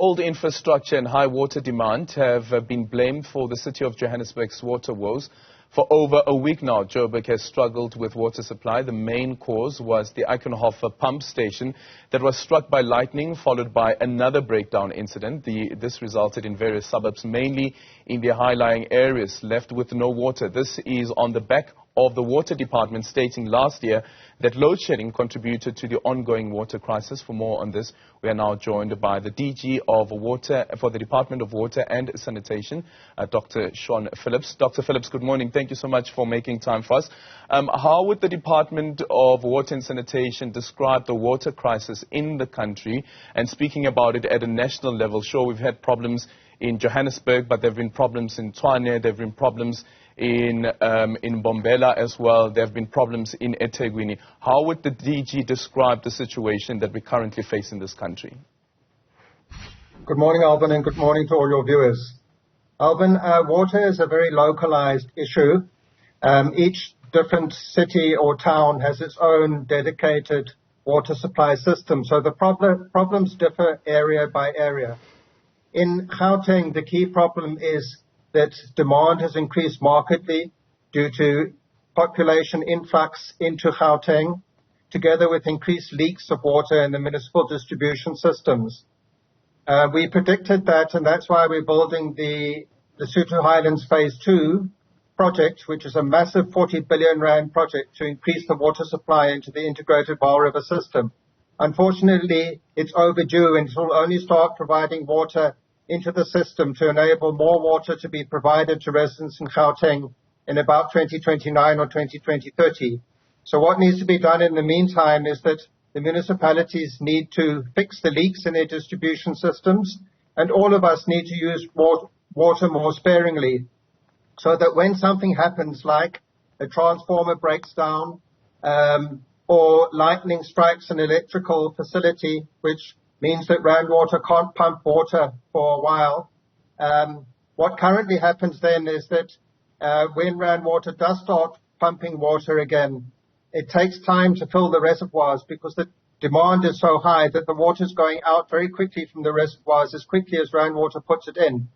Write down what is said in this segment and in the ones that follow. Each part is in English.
Old infrastructure and high water demand have been blamed for the City of Johannesburg's water woes. For over a week now, Joburg has struggled with water supply. The main cause was the Eikenhof pump station that was struck by lightning, followed by another breakdown incident. This resulted in various suburbs, mainly in the high-lying areas, left with no water. This is on the back of the Water Department stating last year that load shedding contributed to the ongoing water crisis. For more on this, we are now joined by the DG of Water for the Department of Water and Sanitation, Dr. Phillips. Dr. Phillips, good morning. Thank you so much for making time for us. How would the Department of Water and Sanitation describe the water crisis in the country? And speaking about it at a national level, sure, we've had problems in Johannesburg, but there have been problems in Tshwane, there have been problems in Bombela as well. There have been problems in eThekwini. How would the DG describe the situation that we currently face in this country? Good morning, Alvin, and good morning to all your viewers. Alvin, water is a very localized issue. Each different city or town has its own dedicated water supply system, so the problems differ area by area. In Gauteng, the key problem is that demand has increased markedly due to population influx into Gauteng, together with increased leaks of water in the municipal distribution systems. We predicted that, and that's why we're building the Lesotho Highlands Phase 2 project, which is a massive 40 billion rand project to increase the water supply into the integrated Vaal River system. Unfortunately, it's overdue and it will only start providing water into the system to enable more water to be provided to residents in Gauteng in about 2029 or 2030. So what needs to be done in the meantime is that the municipalities need to fix the leaks in their distribution systems, and all of us need to use water more sparingly, so that when something happens like a transformer breaks down or lightning strikes an electrical facility, which means that Rand Water can't pump water for a while. What currently happens then is that when Rand Water does start pumping water again, it takes time to fill the reservoirs because the demand is so high that the water is going out very quickly from the reservoirs as quickly as Rand Water puts it in.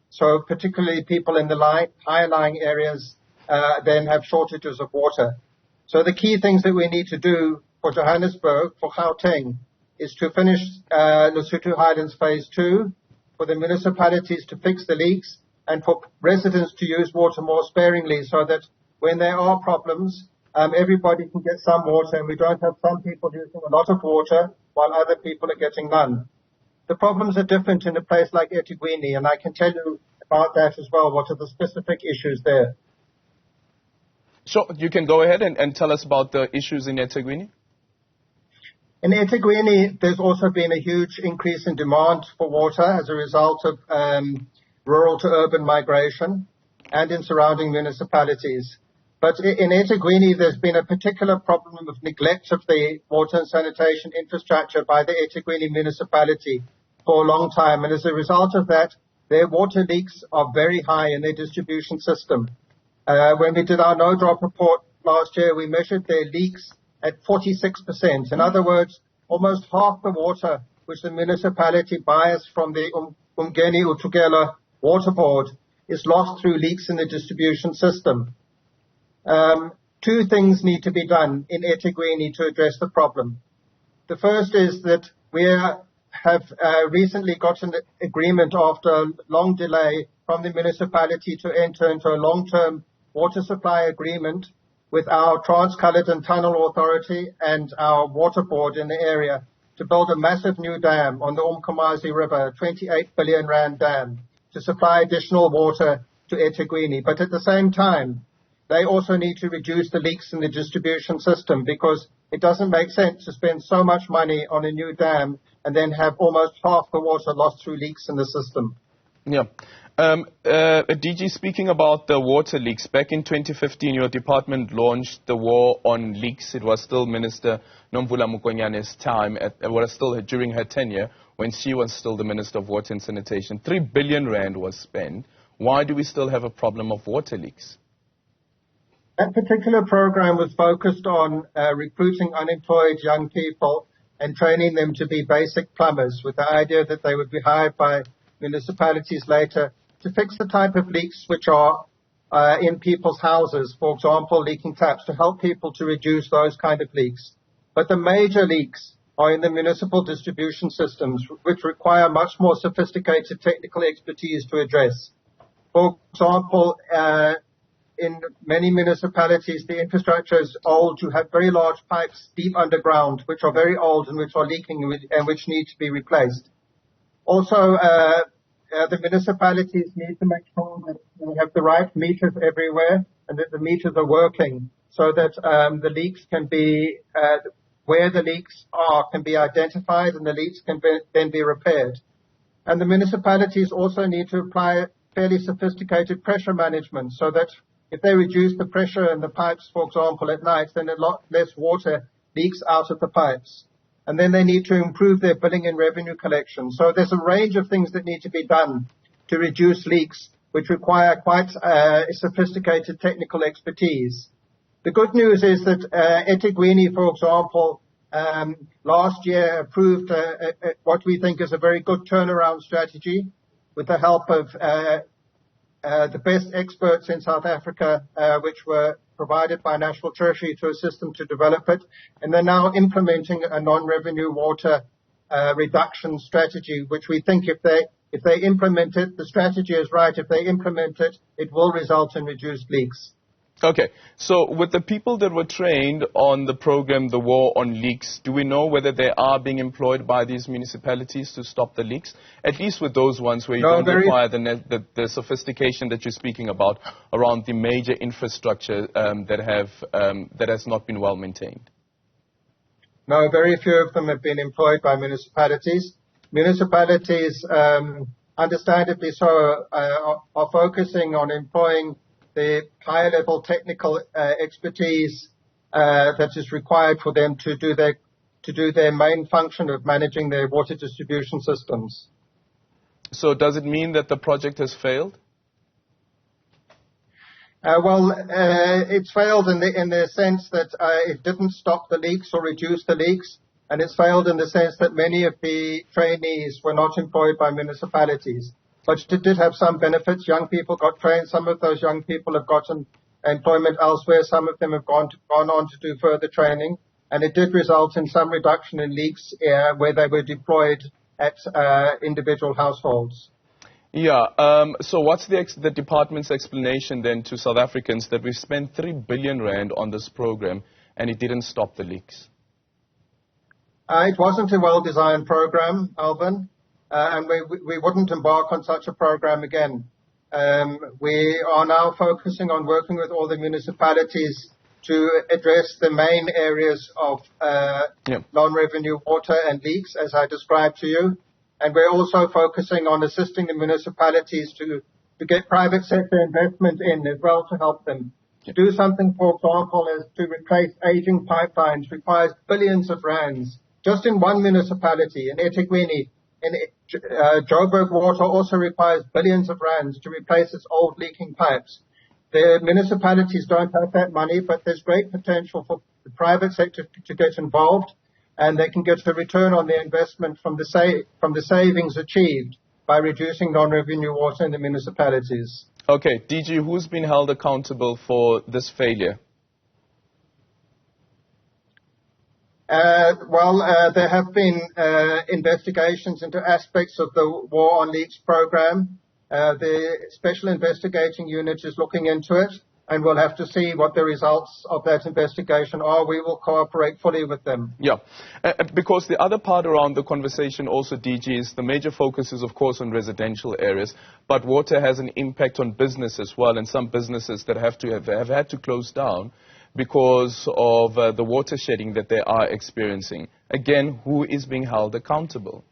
So particularly people in the high-lying areas then have shortages of water. So the key things that we need to do for Johannesburg, for Gauteng, is to finish Lesotho Highlands Phase 2, for the municipalities to fix the leaks, and for residents to use water more sparingly so that when there are problems, everybody can get some water and we don't have some people using a lot of water while other people are getting none. The problems are different in a place like eThekwini, and I can tell you about that as well. What are the specific issues there? Sure, you can go ahead and tell us about the issues in eThekwini. In eThekwini, there's also been a huge increase in demand for water as a result of rural to urban migration and in surrounding municipalities. But in eThekwini, there's been a particular problem of neglect of the water and sanitation infrastructure by the eThekwini municipality for a long time. And as a result of that, their water leaks are very high in their distribution system. When we did our no-drop report last year, we measured their leaks at 46%. In other words, almost half the water which the municipality buys from the Umgeni Utugela Water Board is lost through leaks in the distribution system. Two things need to be done in eThekwini to address the problem. The first is that we have recently got an agreement after a long delay from the municipality to enter into a long-term water supply agreement with our Trans-Caledon Tunnel Authority and our water board in the area to build a massive new dam on the Umkomazi River, a 28 billion rand dam, to supply additional water to eThekwini. But at the same time, they also need to reduce the leaks in the distribution system because it doesn't make sense to spend so much money on a new dam and then have almost half the water lost through leaks in the system. Yeah. DG, speaking about the water leaks, back in 2015, your department launched the war on leaks. It was still Minister Nomvula Mukonyane's time, still during her tenure, when she was still the Minister of Water and Sanitation. 3 billion rand was spent. Why do we still have a problem of water leaks? That particular program was focused on recruiting unemployed young people and training them to be basic plumbers, with the idea that they would be hired by municipalities later to fix the type of leaks which are in people's houses, for example, leaking taps, to help people to reduce those kind of leaks. But the major leaks are in the municipal distribution systems, which require much more sophisticated technical expertise to address. For example, in many municipalities, the infrastructure is old. You have very large pipes deep underground, which are very old and which are leaking and which need to be replaced. Also, the municipalities need to make sure that they have the right meters everywhere and that the meters are working so that the leaks can be, where the leaks are can be identified and the leaks can then be repaired. And the municipalities also need to apply fairly sophisticated pressure management so that if they reduce the pressure in the pipes, for example, at night, then a lot less water leaks out of the pipes. And then they need to improve their billing and revenue collection. So there's a range of things that need to be done to reduce leaks, which require quite sophisticated technical expertise. The good news is that Uini, for example, last year approved what we think is a very good turnaround strategy with the help of the best experts in South Africa, which were provided by National Treasury to assist them to develop it. And they're now implementing a non-revenue water reduction strategy, which we think if they implement it, the strategy is right. If they implement it, it will result in reduced leaks. Okay, so with the people that were trained on the program, the War on Leaks, do we know whether they are being employed by these municipalities to stop the leaks? At least with those ones where you don't require the sophistication that you're speaking about around the major infrastructure that has not been well maintained. No, very few of them have been employed by municipalities. Municipalities, understandably so, are focusing on employing the higher-level technical expertise that is required for them to do their main function of managing their water distribution systems. So does it mean that the project has failed? It's failed in the sense that it didn't stop the leaks or reduce the leaks, and it's failed in the sense that many of the trainees were not employed by municipalities. But it did have some benefits. Young people got trained. Some of those young people have gotten employment elsewhere. Some of them have gone on to do further training. And it did result in some reduction in leaks where they were deployed at individual households. Yeah. So what's the department's explanation then to South Africans that we've spent 3 billion rand on this program and it didn't stop the leaks? It wasn't a well-designed program, Alvin. And we wouldn't embark on such a program again. We are now focusing on working with all the municipalities to address the main areas of non-revenue water and leaks, as I described to you. And we're also focusing on assisting the municipalities to get private sector investment in as well to help them. To do something, for example, as to replace aging pipelines requires billions of rands. Just in one municipality, in Uini, in Joburg Water also requires billions of rands to replace its old leaking pipes. The municipalities don't have that money, but there's great potential for the private sector to get involved, and they can get a return on their investment from the savings achieved by reducing non-revenue water in the municipalities. Okay, DG, who's been held accountable for this failure? There have been investigations into aspects of the War on Leaks program. The Special Investigating Unit is looking into it, and we'll have to see what the results of that investigation are. We will cooperate fully with them. Yeah, because the other part around the conversation also, DG, is the major focus is, of course, on residential areas, but water has an impact on business as well, and some businesses that have had to close down because of the water shedding that they are experiencing. Again, who is being held accountable?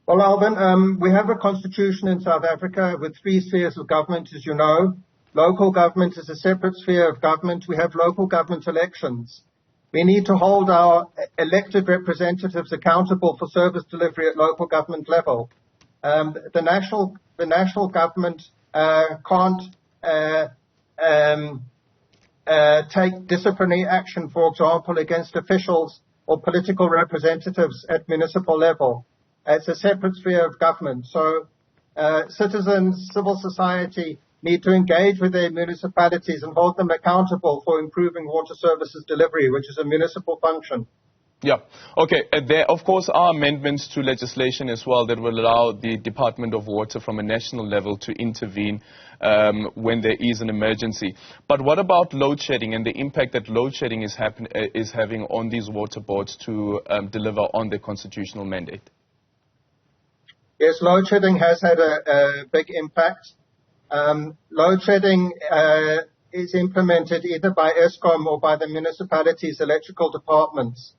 Well, Alvin, we have a constitution in South Africa with 3 spheres of government, as you know. Local government is a separate sphere of government. We have local government elections. We need to hold our elected representatives accountable for service delivery at local government level. The national government can't take disciplinary action, for example, against officials or political representatives at municipal level. It's a separate sphere of government. So citizens, civil society need to engage with their municipalities and hold them accountable for improving water services delivery, which is a municipal function. Yeah. Okay. There, of course, are amendments to legislation as well that will allow the Department of Water from a national level to intervene when there is an emergency. But what about load shedding and the impact that load shedding is having on these water boards to deliver on their constitutional mandate? Yes, load shedding has had a big impact. Load shedding is implemented either by Eskom or by the municipalities' electrical departments.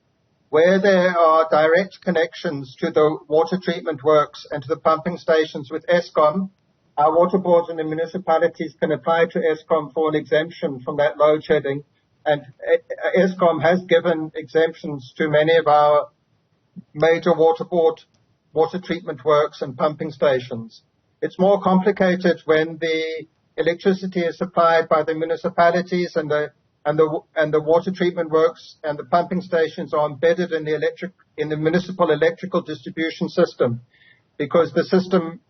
Where there are direct connections to the water treatment works and to the pumping stations with Eskom, our water boards and the municipalities can apply to Eskom for an exemption from that load shedding. And Eskom has given exemptions to many of our major water treatment works and pumping stations. It's more complicated when the electricity is supplied by the municipalities and the water treatment works and the pumping stations are embedded in the municipal electrical distribution system, because the system,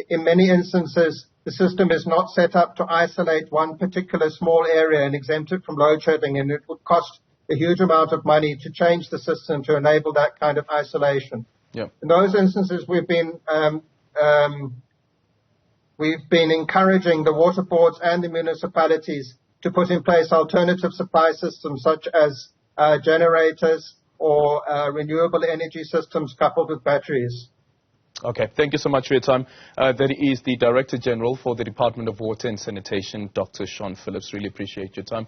in many instances, the system is not set up to isolate one particular small area and exempt it from load shedding, and it would cost a huge amount of money to change the system to enable that kind of isolation. Yeah. In those instances, we've been encouraging the water boards and the municipalities to put in place alternative supply systems such as generators or renewable energy systems coupled with batteries. Okay, thank you so much for your time. That is the Director General for the Department of Water and Sanitation, Dr. Phillips. Really appreciate your time.